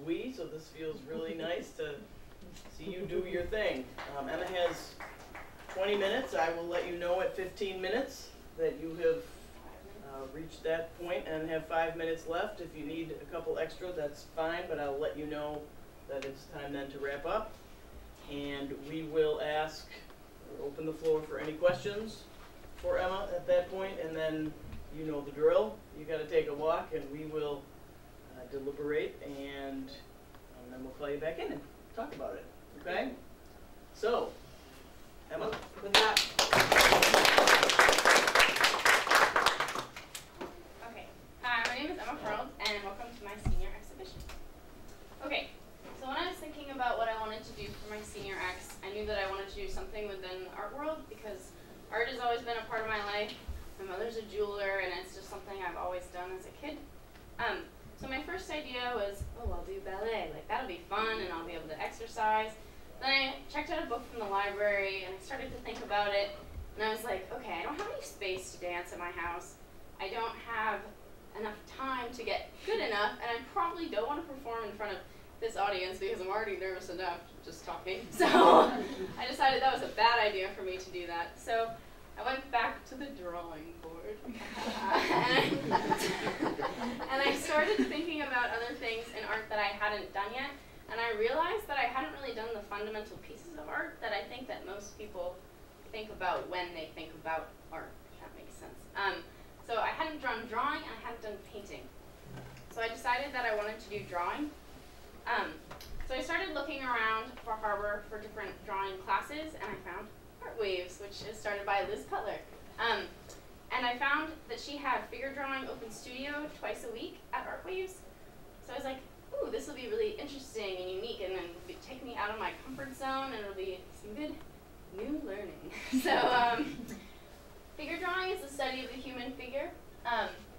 we, so this feels really nice to see you do your thing. Emma has 20 minutes. I will let you know at 15 minutes that you have reached that point and have 5 minutes left. If you need a couple extra, that's fine, but I'll let you know that it's time then to wrap up. And we will open the floor for any questions for Emma at that point, and then you know the drill. You got to take a walk, and we will deliberate, and then we'll call you back in and talk about it. Okay? So, Emma, with that. Okay. Hi, my name is Emma Fernald, and welcome to my senior exhibition. Okay. So when I was thinking about what I wanted to do for my senior ex, I knew that I wanted to do something within the art world because art has always been a part of my life. My mother's a jeweler, and it's just something I've always done as a kid. So my first idea was, oh, I'll do ballet. Like, that'll be fun, and I'll be able to exercise. Then I checked out a book from the library, and I started to think about it, and I was like, okay, I don't have any space to dance at my house. I don't have enough time to get good enough, and I probably don't want to perform in front of this audience because I'm already nervous enough just talking. So I decided that was a bad idea for me to do that. So I went back to the drawing board and I started thinking about other things in art that I hadn't done yet, and I realized that I hadn't really done the fundamental pieces of art that I think that most people think about when they think about art, if that makes sense. So I hadn't done drawing and I hadn't done painting. So I decided that I wanted to do drawing. So I started looking around for Harbor for different drawing classes, and I found Art Waves, which is started by Liz Cutler. And I found that she had figure drawing open studio twice a week at Art Waves. So I was like, ooh, this will be really interesting and unique, and then it'll take me out of my comfort zone, and it'll be some good new learning. So figure drawing is the study of the human figure.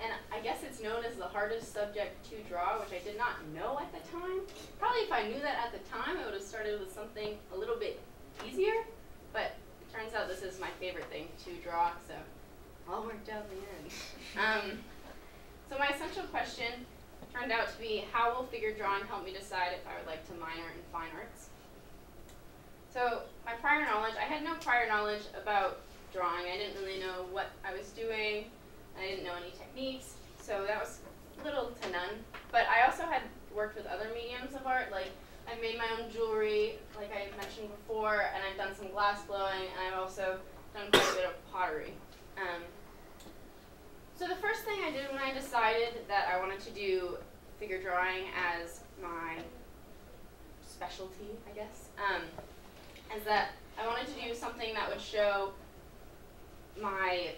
And I guess it's known as the hardest subject to draw, which I did not know at the time. Probably if I knew that at the time, I would have started with something a little bit easier, but it turns out this is my favorite thing to draw, so all worked out in the end. So my essential question turned out to be, how will figure drawing help me decide if I would like to minor in fine arts? So my prior knowledge, I had no prior knowledge about drawing. I didn't really know what I was doing. I didn't know any techniques, so that was little to none. But I also had worked with other mediums of art, like I've made my own jewelry, like I mentioned before, and I've done some glass blowing, and I've also done quite a bit of pottery. So the first thing I did when I decided that I wanted to do figure drawing as my specialty, I guess, is that I wanted to do something that would show my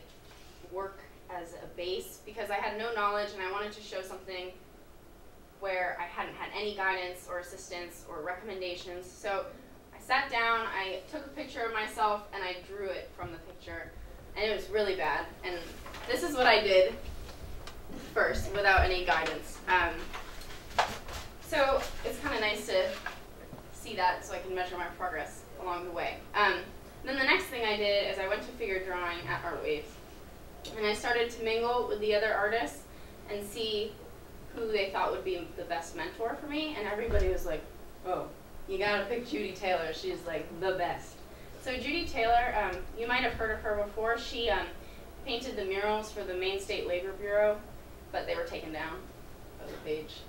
work as a base, because I had no knowledge and I wanted to show something where I hadn't had any guidance or assistance or recommendations. So I sat down, I took a picture of myself, and I drew it from the picture, and it was really bad. And this is what I did first without any guidance. So it's kind of nice to see that so I can measure my progress along the way. Then the next thing I did is I went to figure drawing at Art Waves. And I started to mingle with the other artists and see who they thought would be the best mentor for me. And everybody was like, oh, you gotta pick Judy Taylor. She's like the best. So Judy Taylor, you might have heard of her before. She painted the murals for the Maine State Labor Bureau, but they were taken down of the page.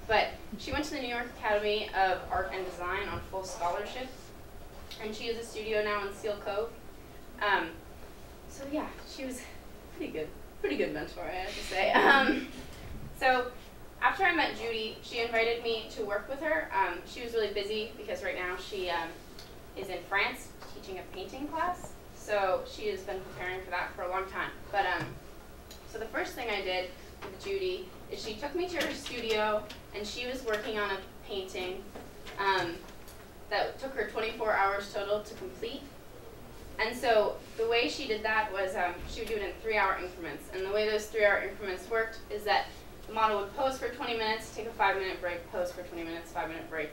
But she went to the New York Academy of Art and Design on full scholarship. And she has a studio now in Seal Cove. So yeah, she was pretty good mentor, I have to say. So after I met Judy, she invited me to work with her. She was really busy because right now she is in France teaching a painting class. So she has been preparing for that for a long time. But so the first thing I did with Judy is she took me to her studio, and she was working on a painting that took her 24 hours total to complete. And so the way she did that was she would do it in 3-hour increments. And the way those 3-hour increments worked is that the model would pose for 20 minutes, take a 5-minute break, pose for 20 minutes, 5-minute break.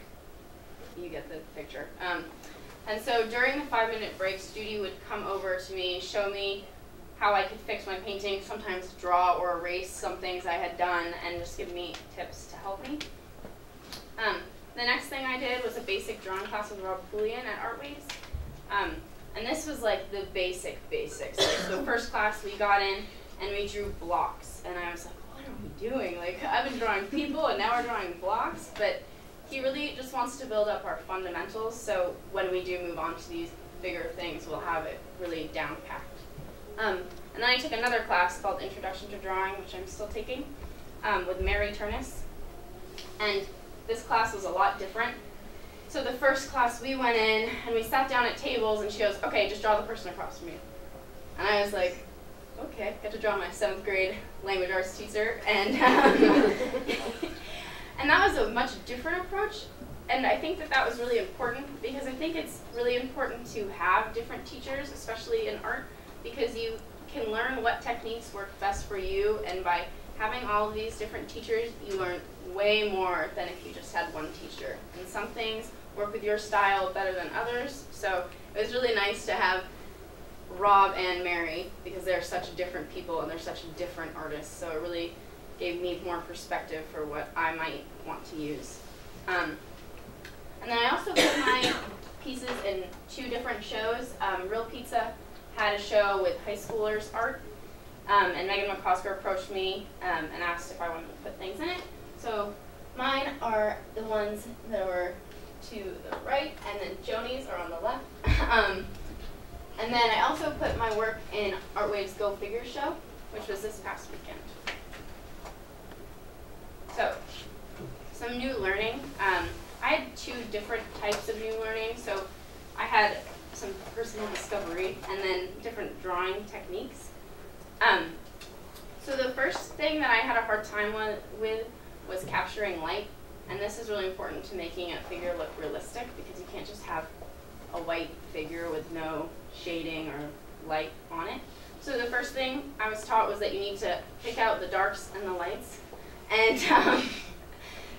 You get the picture. And so during the 5-minute breaks, Judy would come over to me, show me how I could fix my painting, sometimes draw or erase some things I had done, and just give me tips to help me. I did was a basic drawing class with Rob Poulian at Art Waves. And this was like the basics. Like the first class we got in and we drew blocks. And I was like, what are we doing? Like I've been drawing people and now we're drawing blocks. But he really just wants to build up our fundamentals. So when we do move on to these bigger things, we'll have it really down packed. And then I took another class called Introduction to Drawing, which I'm still taking, with Mary Turnus. And this class was a lot different. So the first class we went in and we sat down at tables and she goes, okay, just draw the person across from you. And I was like, okay, got to draw my 7th grade language arts teacher. And, and that was a much different approach. And I think that that was really important because I think it's really important to have different teachers, especially in art, because you can learn what techniques work best for you, and by having all of these different teachers, you learn way more than if you just had one teacher. And some things work with your style better than others, so it was really nice to have Rob and Mary because they're such different people and they're such different artists, so it really gave me more perspective for what I might want to use. And then I also put my pieces in 2 different shows. Real Pizza had a show with high schoolers art, and Megan McCosker approached me and asked if I wanted to put things in it. So mine are the ones that were to the right, and then Joni's are on the left. And then I also put my work in Art Waves Go Figure show, which was this past weekend. So, some new learning. I had 2 different types of new learning. So I had some personal discovery and then different drawing techniques. So the first thing that I had a hard time with was capturing light. And this is really important to making a figure look realistic because you can't just have a white figure with no shading or light on it. So the first thing I was taught was that you need to pick out the darks and the lights. And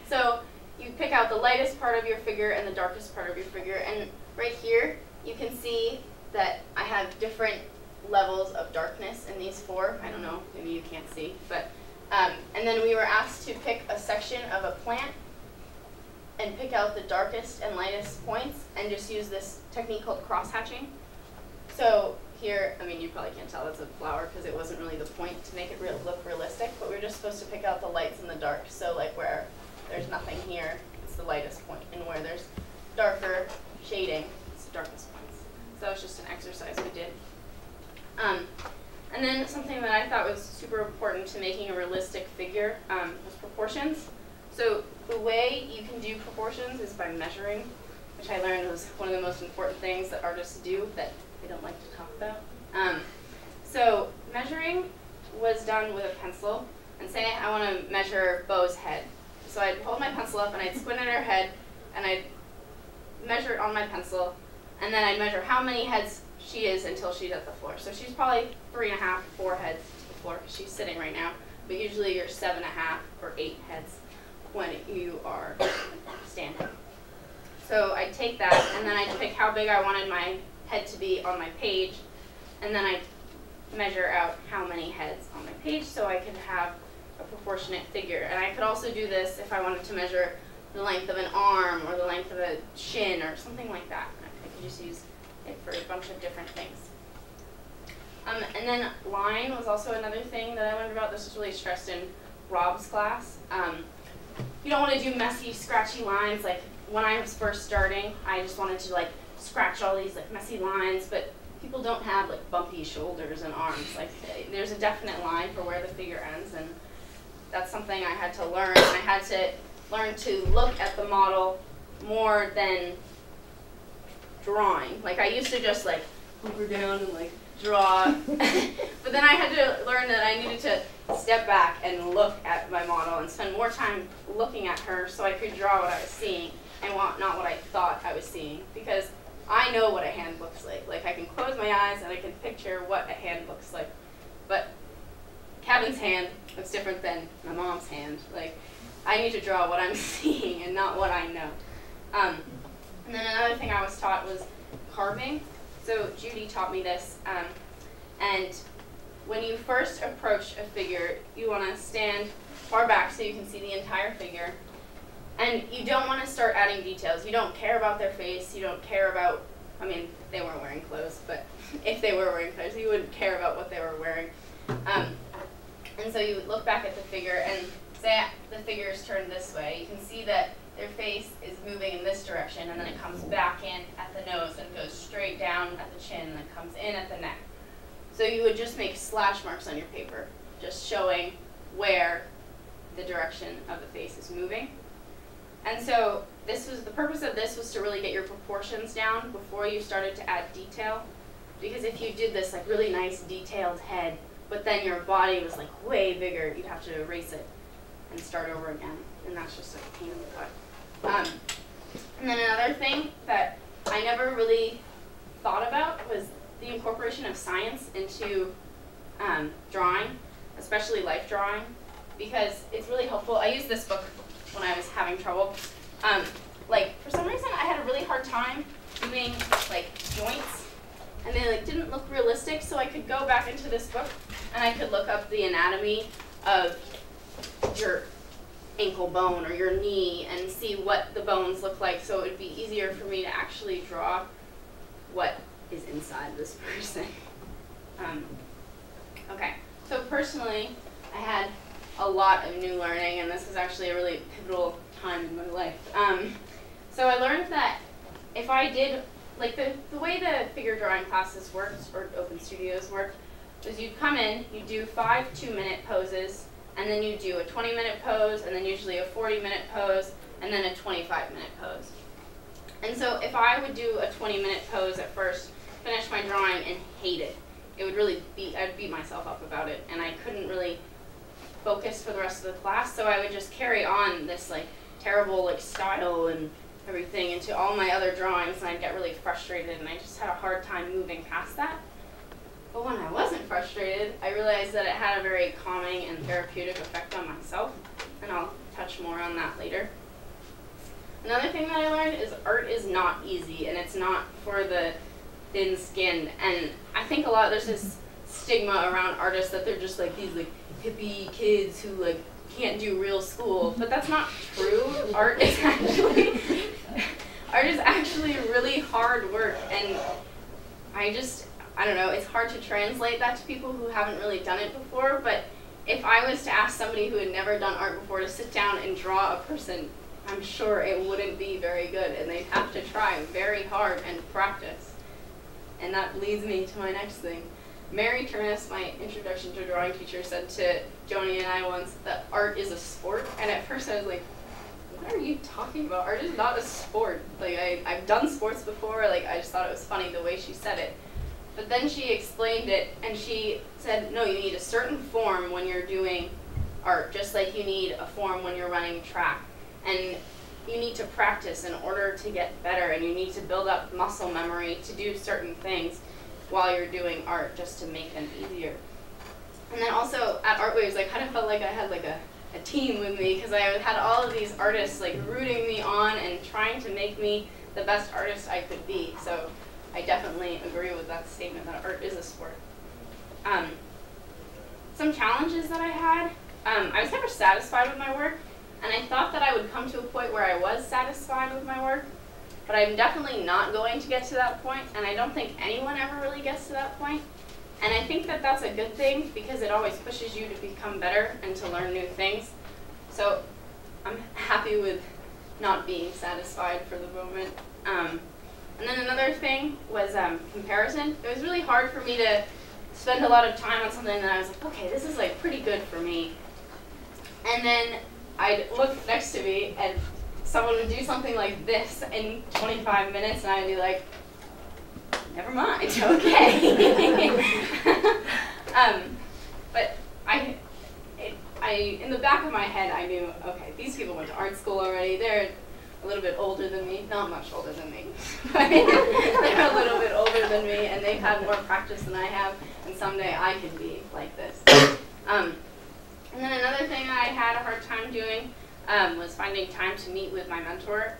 so you pick out the lightest part of your figure and the darkest part of your figure. And right here, you can see that I have different levels of darkness in these 4. I don't know, maybe you can't see. But and then we were asked to pick a section of a plant and pick out the darkest and lightest points and just use this technique called cross-hatching. So here, I mean, you probably can't tell it's a flower because it wasn't really the point to make it look realistic, but we were just supposed to pick out the lights and the dark. So like where there's nothing here, it's the lightest point, and where there's darker shading, it's the darkest points. So that was just an exercise we did. And then something that I thought was super important to making a realistic figure was proportions. So the way you can do proportions is by measuring, which I learned was one of the most important things that artists do that they don't like to talk about. So measuring was done with a pencil, and say I want to measure Bo's head. So I'd hold my pencil up and I'd squint at her head, and I'd measure it on my pencil, and then I'd measure how many heads she is until she's at the floor. So she's probably 3.5, 4 heads to the floor because she's sitting right now, but usually you're 7.5 or 8 heads when you are standing. So I'd take that, and then I'd pick how big I wanted my head to be on my page, and then I'd measure out how many heads on my page so I could have a proportionate figure. And I could also do this if I wanted to measure the length of an arm or the length of a shin or something like that. I could just use it for a bunch of different things. And then line was also another thing that I learned about. This was really stressed in Rob's class. You don't want to do messy, scratchy lines. Like when I was first starting, I just wanted to like scratch all these like messy lines, but people don't have like bumpy shoulders and arms. Like there's a definite line for where the figure ends, and that's something I had to learn. I had to learn to look at the model more than drawing. Like I used to just like hover down and like draw, but then I had to learn that I needed to step back and look at my model and spend more time looking at her so I could draw what I was seeing and not what I thought I was seeing, because I know what a hand looks like. Like I can close my eyes and I can picture what a hand looks like, but Kevin's hand looks different than my mom's hand. Like I need to draw what I'm seeing and not what I know. And then another thing I was taught was carving. So Judy taught me this, and when you first approach a figure, you want to stand far back so you can see the entire figure, And you don't want to start adding details. You don't care about their face. You don't care about, I mean, they weren't wearing clothes, but if they were wearing clothes, you wouldn't care about what they were wearing. And so you would look back at the figure and say the figure is turned this way. You can see that their face is moving in this direction, and then it comes back in at the nose and goes straight down at the chin and then comes in at the neck. So you would just make slash marks on your paper, just showing where the direction of the face is moving. And so the purpose of this was to really get your proportions down before you started to add detail. Because if you did this like really nice detailed head, but then your body was like way bigger, you'd have to erase it and start over again. And that's just a pain in the butt. And then another thing that I never really thought about was the incorporation of science into drawing, especially life drawing, because it's really helpful. I used this book when I was having trouble. Like, for some reason, I had a really hard time doing, like, joints, and they, like, didn't look realistic, so I could go back into this book, and I could look up the anatomy of your ankle bone or your knee and see what the bones look like, so it would be easier for me to actually draw what is inside this person. Okay, so personally, I had a lot of new learning, and this is actually a really pivotal time in my life. So I learned that if I did, like the way the figure drawing classes worked, or open studios worked, was you'd come in, you'd do 5 2-minute poses, and then you'd do a 20-minute pose, and then usually a 40-minute pose, and then a 25-minute pose. And so if I would do a 20-minute pose at first, finish my drawing, and hate it, it would really I'd beat myself up about it, and I couldn't really focus for the rest of the class, so I would just carry on this like terrible like style and everything into all my other drawings, and I'd get really frustrated, and I just had a hard time moving past that. But when I wasn't frustrated, I realized that it had a very calming and therapeutic effect on myself, and I'll touch more on that later. Another thing that I learned is art is not easy, and it's not for the thin-skinned, and I think there's this stigma around artists that they're just like these like hippie kids who like can't do real school, but that's not true. Art is actually really hard work, and I don't know, it's hard to translate that to people who haven't really done it before, but if I was to ask somebody who had never done art before to sit down and draw a person, I'm sure it wouldn't be very good, and they'd have to try very hard and practice. And that leads me to my next thing. Mary Turnus, my introduction to drawing teacher, said to Joni and I once that art is a sport, and at first I was like, what are you talking about? Art is not a sport. Like, I've done sports before, like, I just thought it was funny the way she said it. But then she explained it, and she said, no, you need a certain form when you're doing art, just like you need a form when you're running track. And you need to practice in order to get better, and you need to build up muscle memory to do certain things while you're doing art, just to make them easier. And then also at Art Waves, I kind of felt like I had like a team with me, because I had all of these artists like rooting me on and trying to make me the best artist I could be. So I definitely agree with that statement that art is a sport. Some challenges that I had, I was never satisfied with my work, and I thought that I would come to a point where I was satisfied with my work, but I'm definitely not going to get to that point, and I don't think anyone ever really gets to that point. And I think that that's a good thing, because it always pushes you to become better and to learn new things. So I'm happy with not being satisfied for the moment. And then another thing was comparison. It was really hard for me to spend a lot of time on something that I was like, okay, this is like pretty good for me. And then I'd look next to me, and someone would do something like this in 25 minutes, and I'd be like, never mind, okay. But in the back of my head, I knew, okay, these people went to art school already. They're a little bit older than me, not much older than me, but they're a little bit older than me, and they've had more practice than I have, and someday I can be like this. And then another thing I had a hard time doing was finding time to meet with my mentor.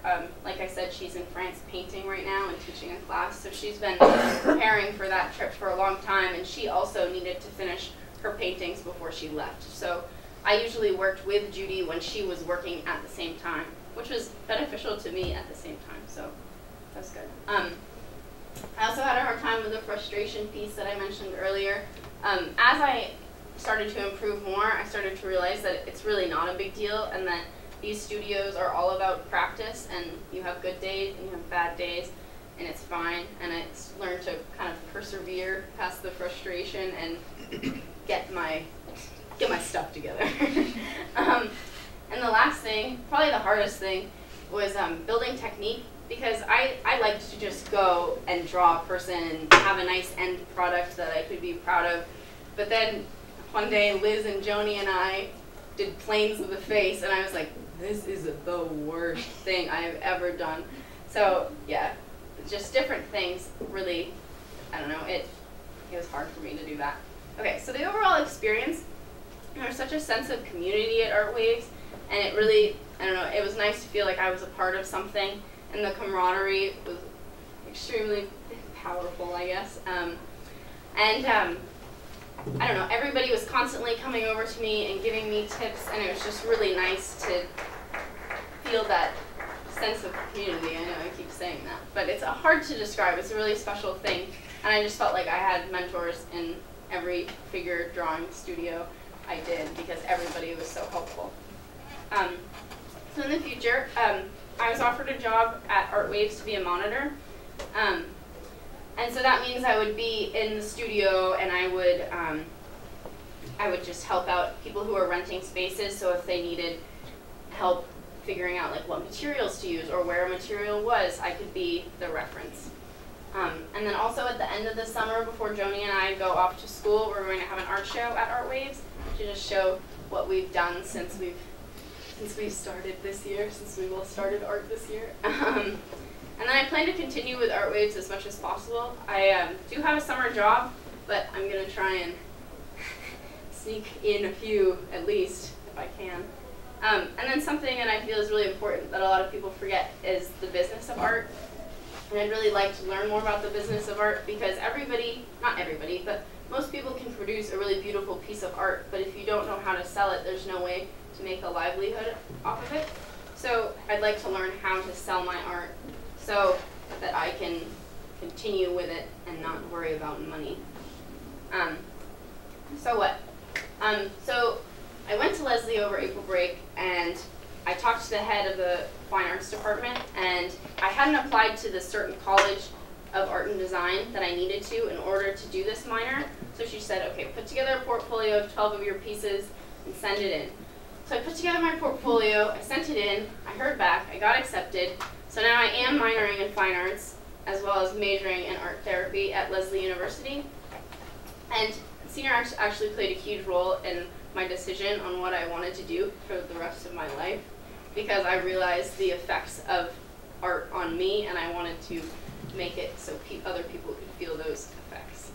Like I said, she's in France painting right now and teaching a class, so she's been preparing for that trip for a long time, and she also needed to finish her paintings before she left. So I usually worked with Judy when she was working at the same time. which was beneficial to me at the same time, so that was good. I also had a hard time with the frustration piece that I mentioned earlier. As I started to improve more, I started to realize that it's really not a big deal, and that these studios are all about practice, and you have good days and you have bad days, and it's fine. And I learned to kind of persevere past the frustration and get my stuff together. And the last thing, probably the hardest thing, was building technique, because I liked to just go and draw a person and have a nice end product that I could be proud of. But then one day Liz and Joni and I did planes of the face, and I was like, this is the worst thing I've ever done. So yeah, just different things really, I don't know, it was hard for me to do that. Okay, so the overall experience, there was such a sense of community at Art Waves, and it really, I don't know, it was nice to feel like I was a part of something, and the camaraderie was extremely powerful, I guess. I don't know, everybody was constantly coming over to me and giving me tips, and it was just really nice to feel that sense of community. I know I keep saying that, but it's hard to describe. It's a really special thing, and I just felt like I had mentors in every figure drawing studio I did, because everybody was so helpful. So in the future, I was offered a job at Art Waves to be a monitor. And so that means I would be in the studio, and I would just help out people who are renting spaces. So if they needed help figuring out like what materials to use or where a material was, I could be the reference. And then also at the end of the summer, before Joni and I go off to school, we're going to have an art show at Art Waves to just show what we've done since we've started this year, since we all started art this year. And then I plan to continue with Art Waves as much as possible. I do have a summer job, but I'm going to try and sneak in a few at least, if I can. And then something that I feel is really important that a lot of people forget is the business of art. And I'd really like to learn more about the business of art, because everybody, not everybody, but most people can produce a really beautiful piece of art, but if you don't know how to sell it, there's no way to make a livelihood off of it. So I'd like to learn how to sell my art so that I can continue with it and not worry about money. So what? So I went to Leslie over April break, and I talked to the head of the Fine Arts department, and I hadn't applied to the certain college of art and design that I needed to in order to do this minor. So she said, okay, put together a portfolio of 12 of your pieces and send it in. So I put together my portfolio, I sent it in, I heard back, I got accepted. So now I am minoring in fine arts, as well as majoring in art therapy at Leslie University. And senior arts actually played a huge role in my decision on what I wanted to do for the rest of my life, because I realized the effects of art on me, and I wanted to make it so other people could feel those effects.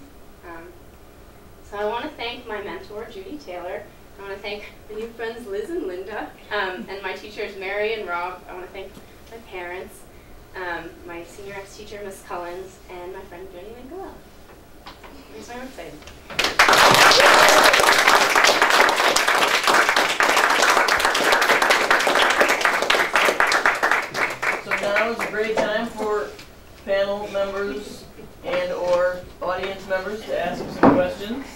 So I want to thank my mentor, Judy Taylor. I want to thank my new friends, Liz and Linda, and my teachers, Mary and Rob. I want to thank my parents, my senior arts teacher, Miss Collins, and my friend, Jenny Miguel. Here's my website. So now is a great time for panel members and or audience members to ask some questions.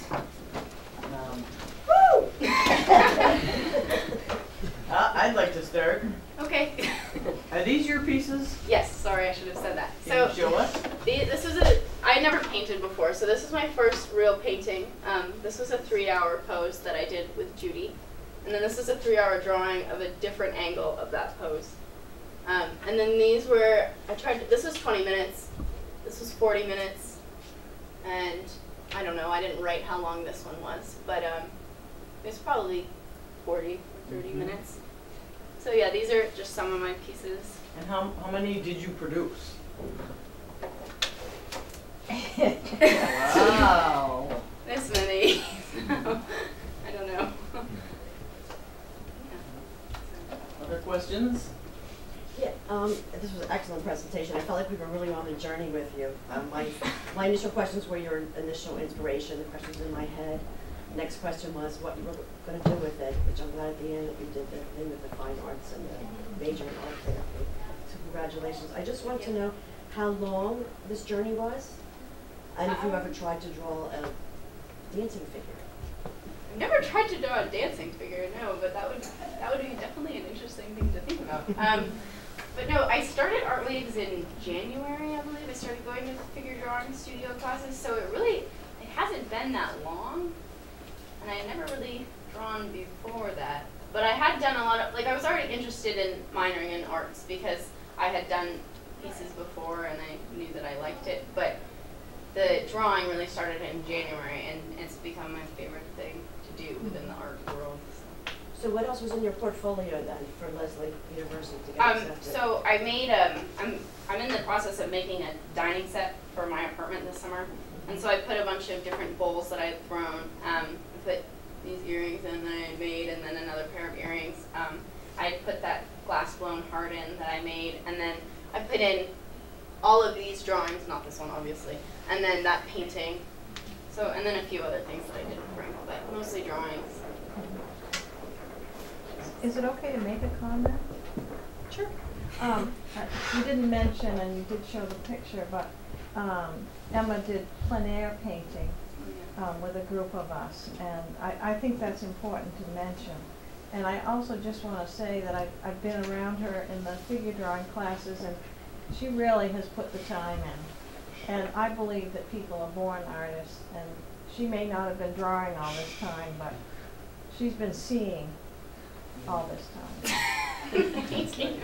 I'd like to start. Okay. Are these your pieces? Yes, sorry, I should have said that. Can you show us? This was I never painted before, so this is my first real painting. This was a 3-hour pose that I did with Judy. And then this is a 3-hour drawing of a different angle of that pose. And then these were, this was 20 minutes, this was 40 minutes, and I don't know, I didn't write how long this one was, but it was probably 40 or 30 minutes. So yeah, these are just some of my pieces. And how many did you produce? Wow. This many. I don't know. Yeah. Other questions? Yeah, this was an excellent presentation. I felt like we were really on a journey with you. My initial questions were your initial inspiration, the questions in my head. next question was what you were going to do with it, which I'm glad at the end that you did the thing with the fine arts and the major in art therapy. So congratulations. I just want to know how long this journey was, and if you ever tried to draw a dancing figure. I've never tried to draw a dancing figure, no, but that would be definitely an interesting thing to think about. But no, I started Art Leagues in January, I believe. I started going to figure drawing studio classes, so it hasn't been that long, and I had never really drawn before that. But I had done a lot of, like, I was already interested in minoring in arts because I had done pieces before and I knew that I liked it, but the drawing really started in January, and it's become my favorite thing to do within the art world. So what else was in your portfolio then for Leslie University to get accepted? So I made I'm in the process of making a dining set for my apartment this summer, and so I put a bunch of different bowls that I've thrown. I put these earrings in that I made, and then another pair of earrings. I put that glass blown heart in that I made, and then I put in all of these drawings, not this one obviously, and then that painting. So, and then a few other things that I didn't bring, but mostly drawings. Is it okay to make a comment? Sure. You didn't mention, and you did show the picture, but Emma did plein air painting with a group of us, and I think that's important to mention. And I also just want to say that I've been around her in the figure drawing classes, and she really has put the time in. And I believe that people are born artists, and she may not have been drawing all this time, but she's been seeing all this time. Thank you.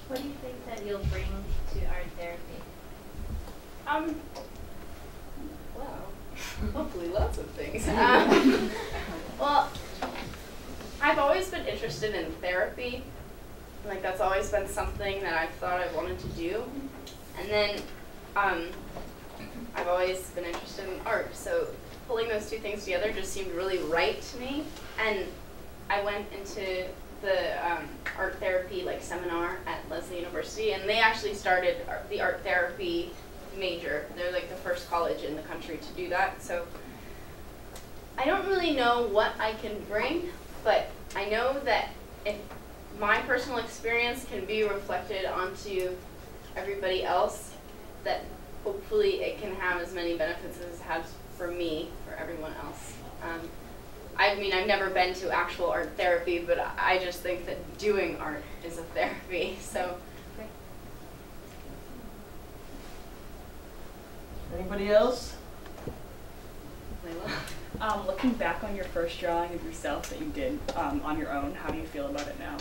What do you think that you'll bring to art therapy? Well, hopefully lots of things. Well, I've always been interested in therapy. Like, that's always been something that I've thought I wanted to do. And then I've always been interested in art, so pulling those two things together just seemed really right to me. And I went into the art therapy seminar at Leslie University, and they actually started the art therapy major. They're like the first college in the country to do that. So I don't really know what I can bring, but I know that if my personal experience can be reflected onto everybody else, that hopefully it can have as many benefits as it has for me, for everyone else. I mean, I've never been to actual art therapy, but I just think that doing art is a therapy, so. Anybody else? Layla? Looking back on your first drawing of yourself that you did on your own, how do you feel about it now?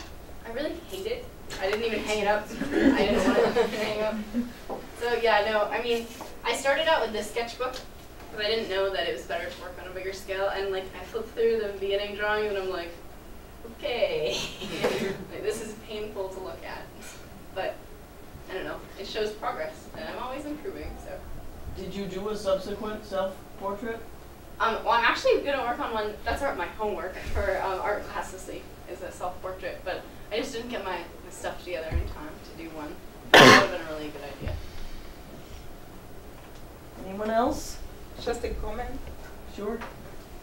I really hate it. I didn't even hang it up. I didn't want it to hang up. So yeah, no, I mean, I started out with this sketchbook, because I didn't know that it was better to work on a bigger scale, and I flipped through the beginning drawing and I'm like, okay, this is painful to look at, but I don't know, it shows progress, and I'm always improving, so. Did you do a subsequent self-portrait? Well, I'm actually going to work on one, that's my homework for art class this week, is a self-portrait, but I just didn't get my stuff together in time to do one. That would have been a really good idea. Anyone else? Just a comment. Sure.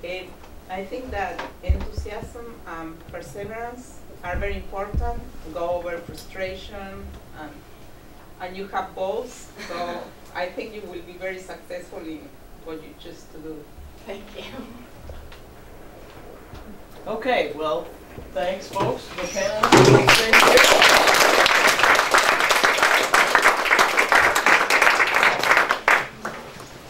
I think that enthusiasm and perseverance are very important to go over frustration, and you have both, so I think you will be very successful in what you choose to do. Thank you. Okay, well, thanks folks. The panelists will stay